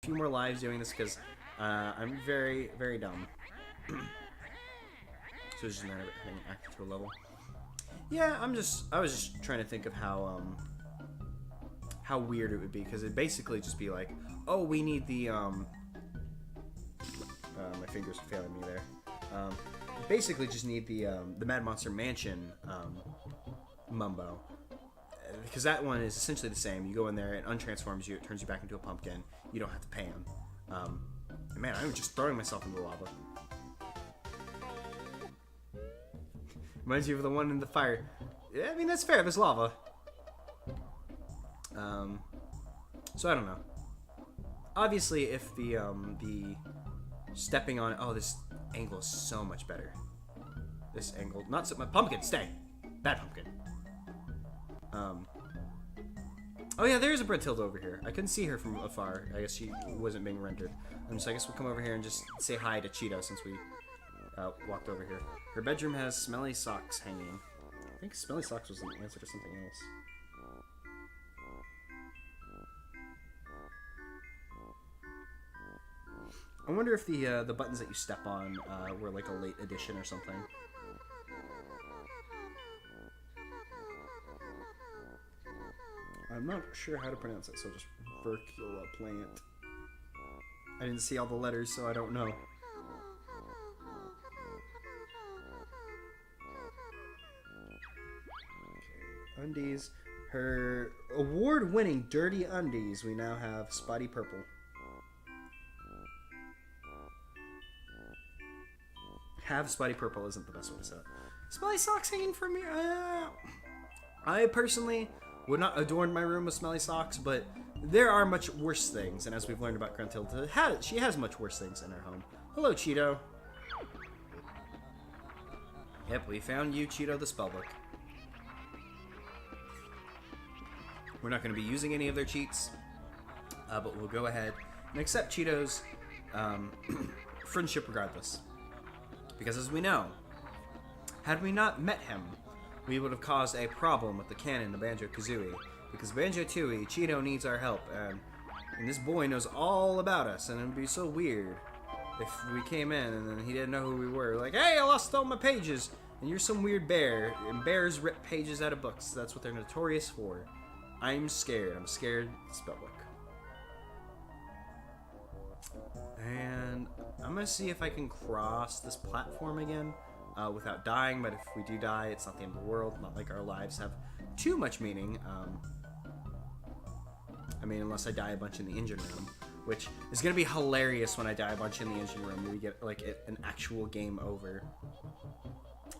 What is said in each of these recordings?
a few more lives doing this because I'm very, very dumb. So it's just a matter of having acted to a level. Yeah, I was just trying to think of how weird it would be, because it'd basically just be like, oh, we need the my fingers are failing me there. Basically just need the Mad Monster Mansion Mumbo, because that one is essentially the same. You go in there, it untransforms you, it turns you back into a pumpkin. You don't have to pay him. Man, I'm just throwing myself into the lava. Reminds you of the one in the fire. Yeah, I mean, that's fair. There's lava. So I don't know. Obviously, if the stepping on... Oh, this angle is so much better. This angle... Not so... My pumpkin, stay! Bad pumpkin. Oh yeah, there's a Brentilda over here. I couldn't see her from afar. I guess she wasn't being rendered. So I guess we'll come over here and just say hi to Cheeto since we walked over here. Her bedroom has smelly socks hanging. I think smelly socks was the answer to something else. I wonder if the buttons that you step on were like a late edition or something. I'm not sure how to pronounce it, so just Vercula plant. I didn't see all the letters, so I don't know. Okay, undies. Her award-winning dirty undies. We now have Spotty Purple. Have Spotty Purple isn't the best way to say it. Smelly socks hanging from me. I personally would not adorn my room with smelly socks, but there are much worse things, and as we've learned about Gruntilda, she has much worse things in her home. Hello, Cheeto. Yep, we found you, Cheeto the Spellbook. We're not going to be using any of their cheats, but we'll go ahead and accept Cheeto's friendship regardless. Because as we know, had we not met him, we would have caused a problem with the canon of Banjo-Kazooie. Because Banjo-Tooie, Cheeto needs our help, and this boy knows all about us, and it would be so weird if we came in and then he didn't know who we were. Like, hey, I lost all my pages, and you're some weird bear, and bears rip pages out of books. That's what they're notorious for. I'm scared. I'm scared spellbook. And I'm going to see if I can cross this platform again without dying, but if we do die, it's not the end of the world. Not like our lives have too much meaning. I mean, unless I die a bunch in the engine room, which is going to be hilarious when I die a bunch in the engine room and we get like an actual game over.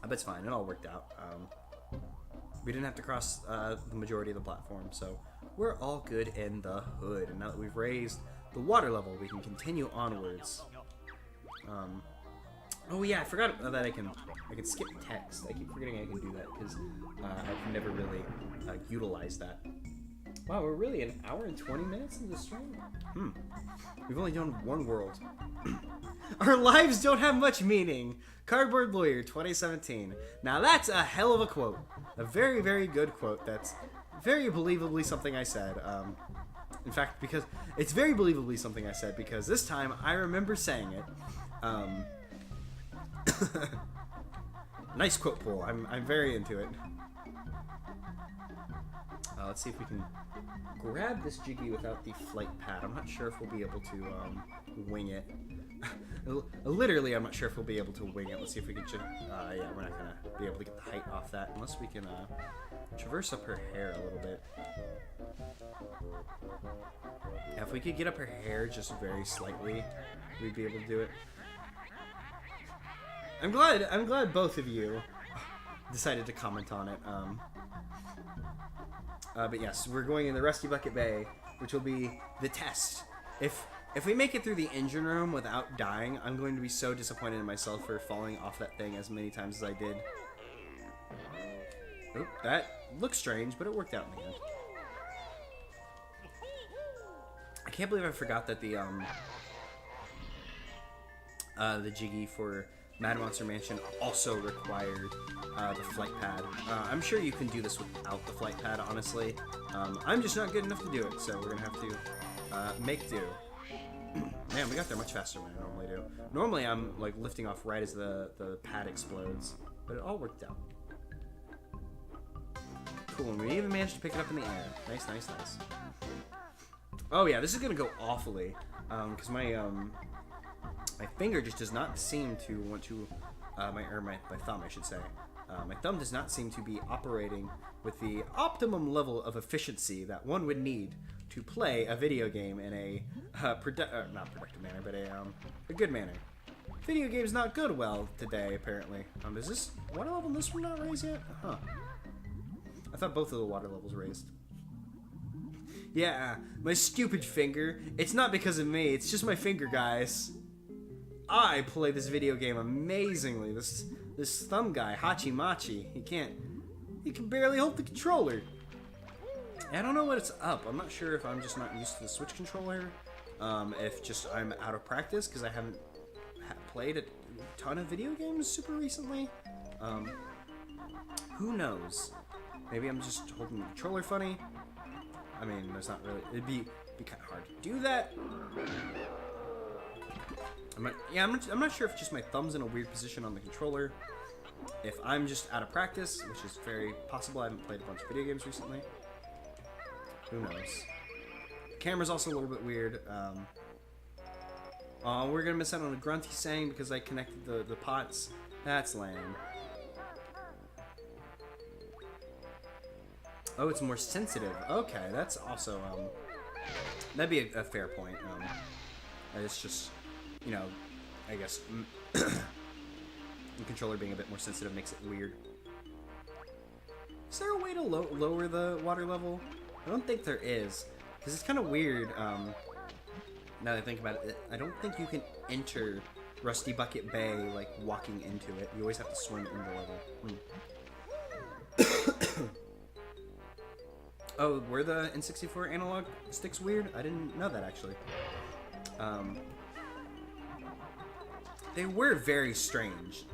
But it's fine. It all worked out. We didn't have to cross the majority of the platform, so we're all good in the hood. And now that we've raised the water level, we can continue onwards. Oh yeah, I forgot that I can skip text. I keep forgetting I can do that because I've never really utilized that. Wow, we're really an hour and 20 minutes into the stream? We've only done one world. Our lives don't have much meaning. Cardboard Lawyer 2017. Now that's a hell of a quote. A very, very good quote. That's very believably something I said. In fact, because it's very believably something I said because this time I remember saying it. Nice quote pool. I'm very into it. Let's see if we can grab this Jiggy without the flight pad. I'm not sure if we'll be able to wing it. Literally, I'm not sure if we'll be able to wing it. Let's see if we can just... yeah, we're not going to be able to get the height off that unless we can traverse up her hair a little bit. Yeah, if we could get up her hair just very slightly, we'd be able to do it. I'm glad both of you decided to comment on it. But yes, we're going in the Rusty Bucket Bay, which will be the test. If we make it through the engine room without dying, I'm going to be so disappointed in myself for falling off that thing as many times as I did. Oop, that looks strange, but it worked out in the end. I can't believe I forgot that the Jiggy for Mad Monster Mansion also required the flight pad. I'm sure you can do this without the flight pad, honestly. I'm just not good enough to do it, so we're going to have to make do. got there much faster than I normally do. Normally I'm like lifting off right as the pad explodes, but it all worked out. Cool, and we even managed to pick it up in the air. Nice, nice, nice. Oh yeah, this is gonna go awfully, because my finger just does not seem to want to, my thumb, I should say. My thumb does not seem to be operating with the optimum level of efficiency that one would need to play a video game in a not productive manner, but a good manner. Video game's not good well today, apparently. Is this water level in this one not raised yet? Huh. I thought both of the water levels raised. Yeah, my stupid finger. It's not because of me, it's just my finger, guys. I play this video game amazingly. This thumb guy, Hachi Machi, he can barely hold the controller. I don't know what's up. I'm not sure if I'm just not used to the Switch controller, if just I'm out of practice because I haven't played a ton of video games super recently. Who knows? Maybe I'm just holding the controller funny. I mean, there's not really. It'd be kind of hard to do that. I'm not sure if just my thumb's in a weird position on the controller. If I'm just out of practice, which is very possible. I haven't played a bunch of video games recently. Who knows? The camera's also a little bit weird. We're gonna miss out on a grunt he's saying because I connected the pots. That's lame. Oh, it's more sensitive. Okay, that's also, that'd be a fair point. It's just, you know, I guess, the controller being a bit more sensitive makes it weird. Is there a way to lower the water level? I don't think there is, because it's kind of weird, now that I think about it. I don't think you can enter Rusty Bucket Bay, like, walking into it. You always have to swim in the level. Oh, were the N64 analog sticks weird? I didn't know that, actually. They were very strange,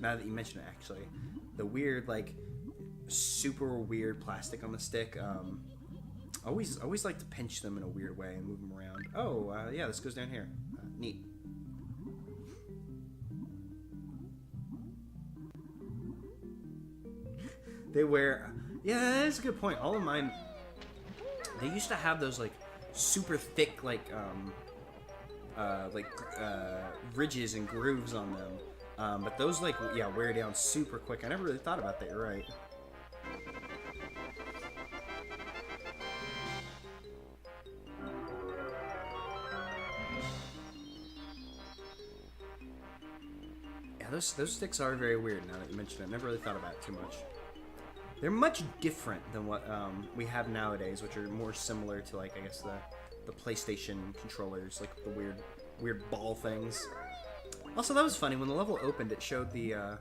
now that you mention it, actually. The weird, like, super weird plastic on the stick. Always like to pinch them in a weird way and move them around. Oh, yeah, this goes down here. Neat. They wear... Yeah, that's a good point. All of mine... They used to have those, like, super thick, like ridges and grooves on them. But those, like, yeah, wear down super quick. I never really thought about that. You're right. Yeah, those sticks are very weird now that you mention it. I never really thought about it too much. They're much different than what we have nowadays, which are more similar to, like, I guess the PlayStation controllers, like the weird ball things. Also, that was funny. When the level opened, it showed that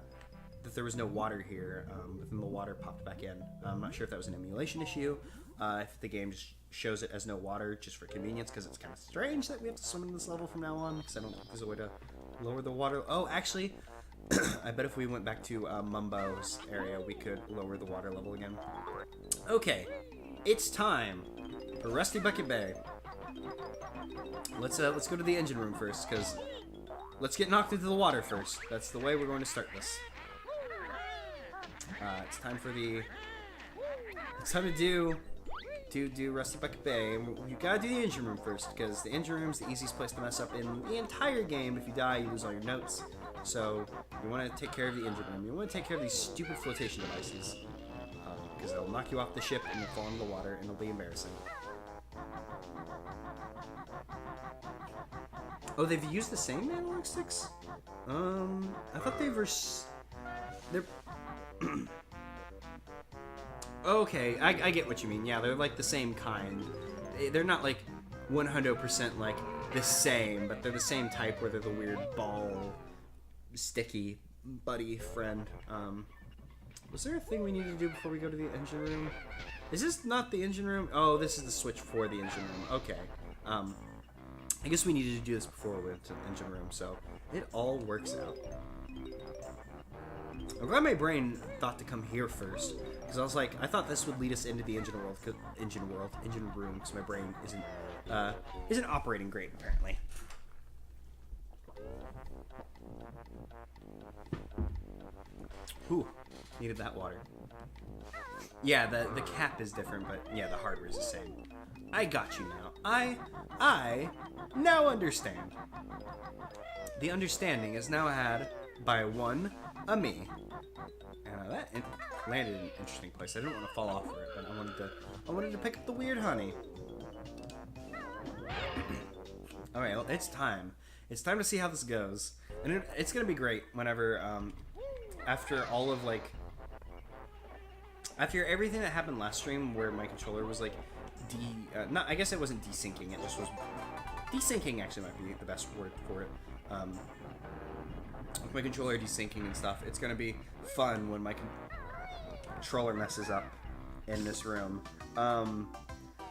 there was no water here, but then the water popped back in. I'm not sure if that was an emulation issue, if the game just shows it as no water just for convenience, because it's kind of strange that we have to swim in this level from now on, because I don't think there's a way to lower the water. Oh, actually... I bet if we went back to Mumbo's area, we could lower the water level again. Okay, it's time for Rusty Bucket Bay. Let's go to the engine room first, because let's get knocked into the water first. That's the way we're going to start this. It's time to do Rusty Bucket Bay. You gotta do the engine room first, because the engine room's the easiest place to mess up in the entire game. If you die, you lose all your notes. So, you want to take care of the engine room. You want to take care of these stupid flotation devices. Because they'll knock you off the ship and you'll fall into the water and it'll be embarrassing. Oh, they've used the same analog sticks? I thought they were... They're... Okay, I get what you mean. Yeah, they're like the same kind. They're not like 100% like the same, but they're the same type where they're the weird ball... sticky buddy friend. Was there a thing we need to do before we go to the engine room? Is this not the engine room? Oh, this is the switch for the engine room. Okay. I guess we needed to do this before we went to the engine room, so it all works out. I'm glad my brain thought to come here first, because I was like, I thought this would lead us into the engine room, because my brain isn't operating great apparently. Ooh, needed that water. Yeah, the cap is different, but yeah, the hardware is the same. I got you now. I now understand. The understanding is now had by one, a me. And that landed in an interesting place. I didn't want to fall off for it, but I wanted to pick up the weird honey. All right, well, it's time. It's time to see how this goes, and it's gonna be great whenever after all of like. After everything that happened last stream, where my controller was like, I guess it wasn't desyncing. It just was desyncing. Actually, might be the best word for it. With my controller desyncing and stuff, it's gonna be fun when my controller messes up in this room.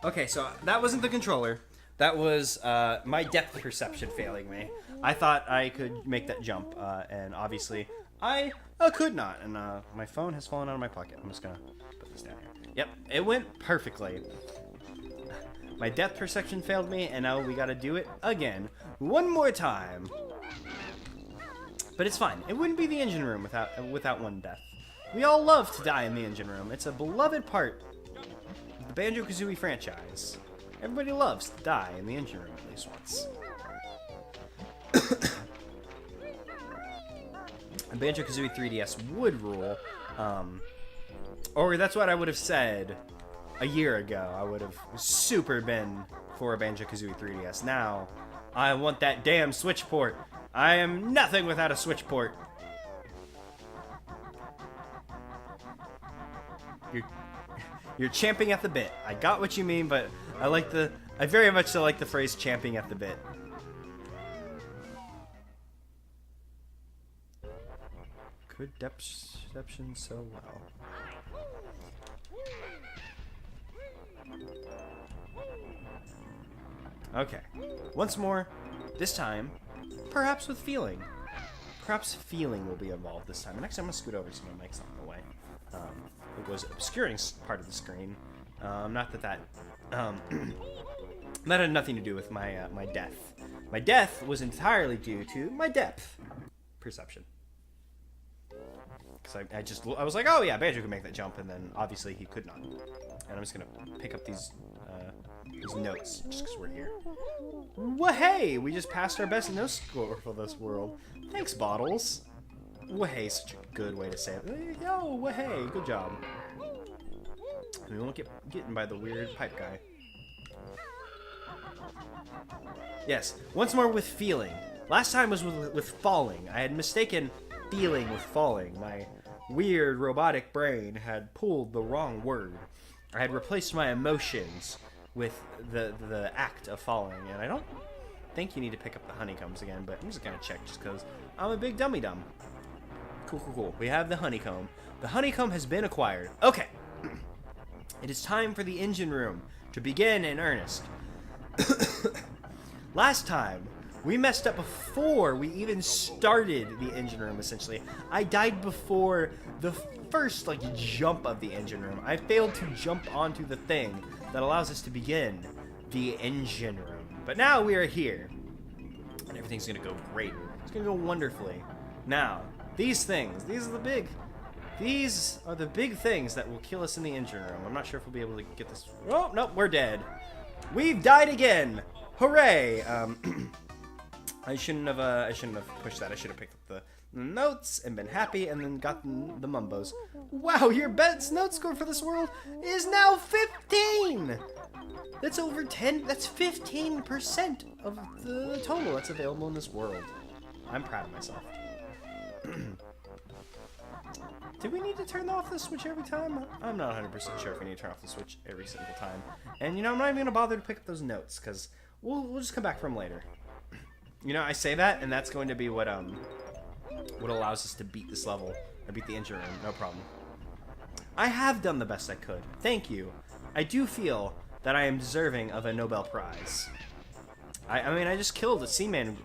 Okay, so that wasn't the controller. That was my depth perception failing me. I thought I could make that jump, and obviously I could not. And my phone has fallen out of my pocket. I'm just gonna put this down here. Yep, it went perfectly. My depth perception failed me, and now we gotta do it again. One more time. But it's fine. It wouldn't be the engine room without one death. We all love to die in the engine room. It's a beloved part of the Banjo-Kazooie franchise. Everybody loves to die in the engine room at least once. And Banjo-Kazooie 3DS would rule, or that's what I would have said a year ago. I would have super been for a Banjo-Kazooie 3DS. Now, I want that damn Switch port. I am nothing without a Switch port. You're champing at the bit. I got what you mean, but I very much so like the phrase champing at the bit. Good depth perception so well. Okay. Once more, this time, perhaps with feeling. Perhaps feeling will be involved this time. And next I'm going to scoot over so my mic's not in the way. It was obscuring part of the screen. Not that that had nothing to do with my my death. My death was entirely due to my depth perception. Because I was like, oh yeah, Banjo can make that jump, and then obviously he could not. And I'm just gonna pick up these notes just because we're here. Wahey! We just passed our best note score for this world. Thanks, Bottles. Wahey, such a good way to say it. Yo, wahey, good job. And we won't get eaten by the weird pipe guy. Yes, once more with feeling. Last time was with falling. I had mistaken feeling with falling. My weird robotic brain had pulled the wrong word. I had replaced my emotions with the act of falling, and I don't think you need to pick up the honeycombs again, but I'm just gonna check just because I'm a big dummy-dum. Cool, cool, cool. We have the honeycomb. The honeycomb has been acquired. Okay. It is time for the engine room to begin in earnest. Last time, we messed up before we even started the engine room, essentially. I died before the first, jump of the engine room. I failed to jump onto the thing that allows us to begin the engine room. But now we are here, and everything's gonna go great. It's gonna go wonderfully. Now, these are the big things that will kill us in the engine room. I'm not sure if we'll be able to get this. Oh, nope, we're dead. We've died again. Hooray! I shouldn't have pushed that. I should have picked up the notes and been happy and then gotten the mumbos. Wow, your best note score for this world is now 15! That's over 10, that's 15% of the total that's available in this world. I'm proud of myself. Do we need to turn off the switch every time? I'm not 100% sure if we need to turn off the switch every single time. And I'm not even going to bother to pick up those notes, because we'll just come back from later. I say that, and that's going to be what allows us to beat this level, or beat the engine room, no problem. I have done the best I could. Thank you. I do feel that I am deserving of a Nobel Prize. I mean, I just killed a Seaman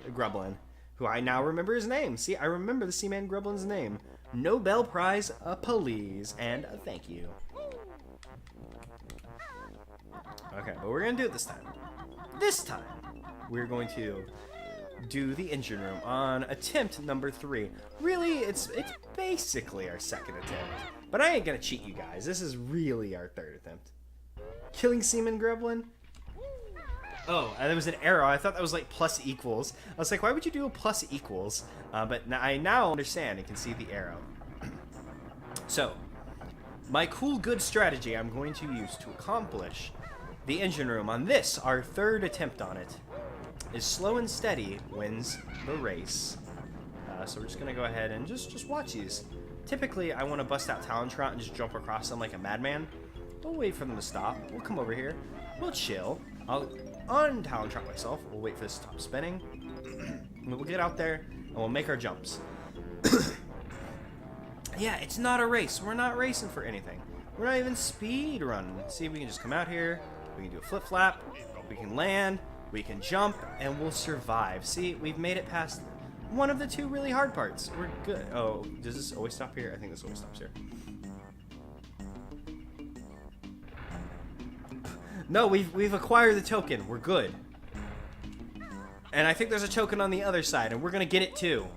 Grublin, who I now remember his name. See, I remember the Seaman Grublin's name. Nobel Prize, please, and thank you. Okay, but we're gonna do it this time. This time, we're going to do the engine room on attempt number 3. Really, it's basically our second attempt. But I ain't gonna cheat you guys. This is really our third attempt. Killing Seaman Gremlin? Oh, there was an arrow. I thought that was like plus equals. I was like, why would you do a plus equals? But I now understand and can see the arrow. So, my cool good strategy I'm going to use to accomplish the engine room on this, our third attempt on it, is slow and steady wins the race. So we're just going to go ahead and just watch these. Typically, I want to bust out Talontrot and just jump across them like a madman. We'll wait for them to stop. We'll come over here. We'll chill. I'll un-Talontrot myself. We'll wait for this to stop spinning. We'll get out there and we'll make our jumps. Yeah, it's not a race. We're not racing for anything. We're not even speed running. See, we can just come out here. We can do a flip-flap. We can land. We can jump. And we'll survive. See, we've made it past one of the 2 really hard parts. We're good. Oh, does this always stop here? I think this always stops here. No, we've acquired the token. We're good. And I think there's a token on the other side, and we're going to get it too.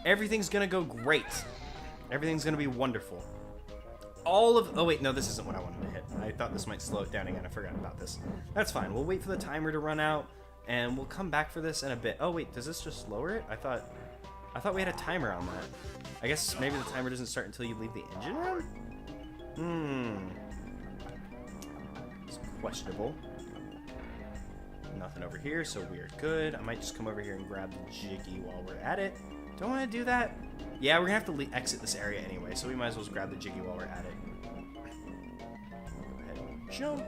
Everything's going to go great. Everything's going to be wonderful. Oh wait, no, this isn't what I wanted to hit. I thought this might slow it down again. I forgot about this. That's fine. We'll wait for the timer to run out, and we'll come back for this in a bit. Oh wait, does this just lower it? I thought we had a timer on that. I guess maybe the timer doesn't start until you leave the engine room? It's questionable. Nothing over here, so we're good. I might just come over here and grab the Jiggy while we're at it. Don't want to do that. Yeah, we're gonna have to exit this area anyway, so we might as well just grab the Jiggy while we're at it. Go ahead and jump.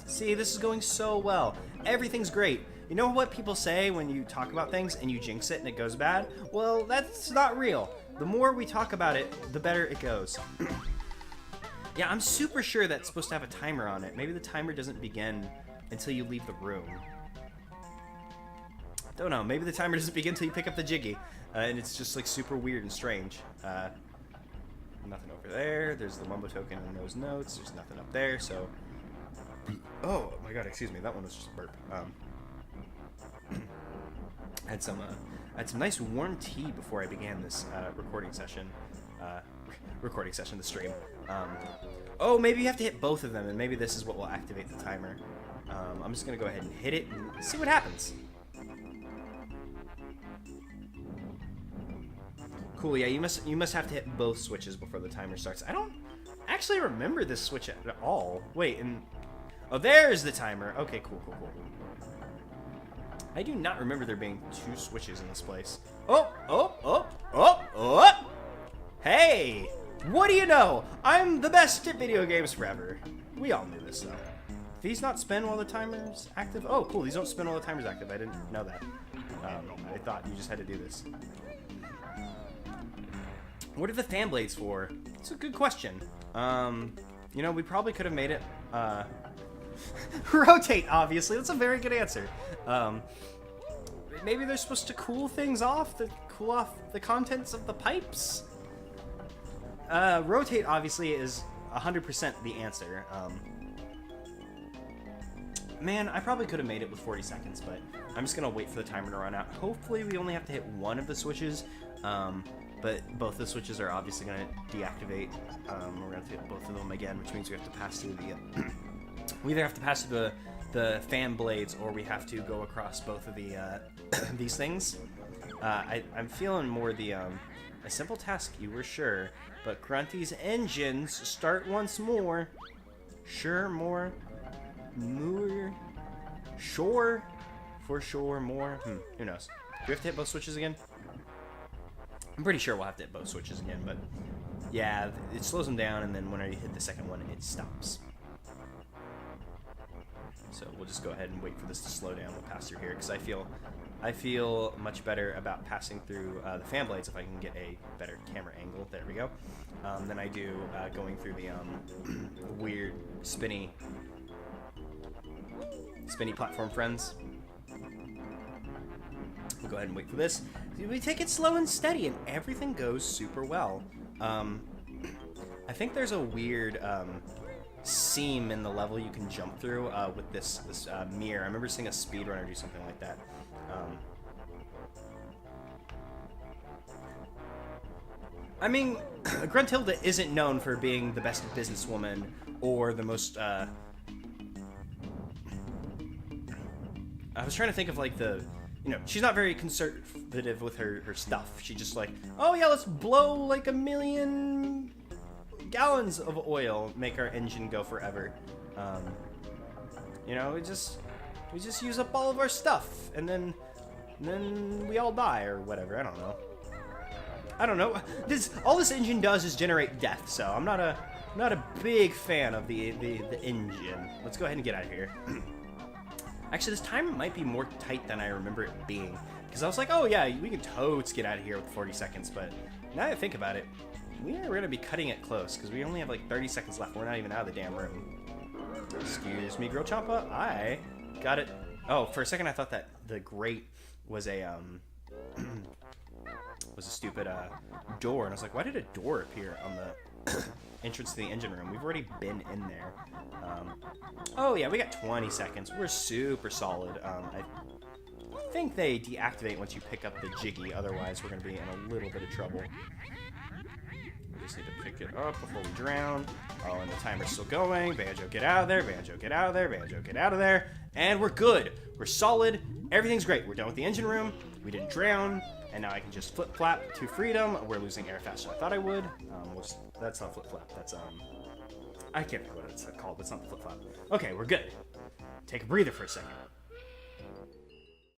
See, this is going so well. Everything's great. You know what people say when you talk about things and you jinx it and it goes bad? Well, that's not real. The more we talk about it, the better it goes. Yeah, I'm super sure that's supposed to have a timer on it. Maybe the timer doesn't begin until you leave the room. Don't know. Maybe the timer doesn't begin until you pick up the Jiggy. And it's just like super weird and strange. Nothing over there. There's the Mumbo token and those notes. There's nothing up there, so... Oh my god, excuse me. That one was just a burp. I had some nice warm tea before I began this recording session. The stream. Oh, maybe you have to hit both of them, and maybe this is what will activate the timer. I'm just gonna go ahead and hit it and see what happens. Cool. Yeah, you must have to hit both switches before the timer starts. I don't actually remember this switch at all. Wait, and oh, there's the timer. Okay, cool. I do not remember there being 2 switches in this place. Oh! Hey! What do you know? I'm the best at video games forever. We all knew this, though. These not spin while the timer's active? Oh, cool. These don't spin while the timer's active. I didn't know that. I thought you just had to do this. What are the fan blades for? It's a good question. You know, we probably could have made it, rotate, obviously. That's a very good answer. Maybe they're supposed to cool things off, cool off the contents of the pipes? Rotate, obviously, is 100% the answer. Man, I probably could have made it with 40 seconds, but I'm just going to wait for the timer to run out. Hopefully, we only have to hit one of the switches, but both the switches are obviously going to deactivate. We're going to hit both of them again, which means we have to pass through the... we either have to pass through the fan blades, or we have to go across both of the these things. I'm feeling more the... a simple task, you were sure, but Grunty's engines start once more. Sure, more. Sure. For sure, more. Who knows? Do we have to hit both switches again? I'm pretty sure we'll have to hit both switches again, but yeah, it slows them down, and then whenever you hit the second one, it stops. So we'll just go ahead and wait for this to slow down. We'll pass through here, because I feel much better about passing through the fan blades if I can get a better camera angle. There we go. Than I do going through the weird spinny platform friends. We'll go ahead and wait for this. We take it slow and steady, and everything goes super well. I think there's a weird seam in the level you can jump through with this mirror. I remember seeing a speedrunner do something like that. I mean, Gruntilda isn't known for being the best businesswoman or the most, I was trying to think of, like, she's not very conservative with her stuff. She just like, oh yeah, let's blow like 1 million gallons of oil, make our engine go forever. We just use up all of our stuff, and then we all die or whatever. I don't know. All this engine does is generate death, so I'm not a big fan of the engine. Let's go ahead and get out of here. Actually, this time might be more tight than I remember it being, because I was like, oh yeah, we can totes get out of here with 40 seconds, but now that I think about it, we're going to be cutting it close, because we only have like 30 seconds left. We're not even out of the damn room. Excuse me, Grill Champa. I got it. Oh, for a second I thought that the grate was a stupid door, and I was like, why did a door appear on the entrance to the engine room? We've already been in there. Oh yeah, we got 20 seconds. We're super solid. I think they deactivate once you pick up the jiggy, otherwise we're going to be in a little bit of trouble. We just need to pick it up before we drown. Oh, and the timer's still going. Banjo, get out of there. Banjo, get out of there. Banjo, get out of there. And we're good. We're solid. Everything's great. We're done with the engine room. We didn't drown. And now I can just flip-flap to freedom. We're losing air faster than I thought I would. That's not flip-flap. That's, I can't remember what it's called, but it's not flip-flop. Okay, we're good. Take a breather for a second.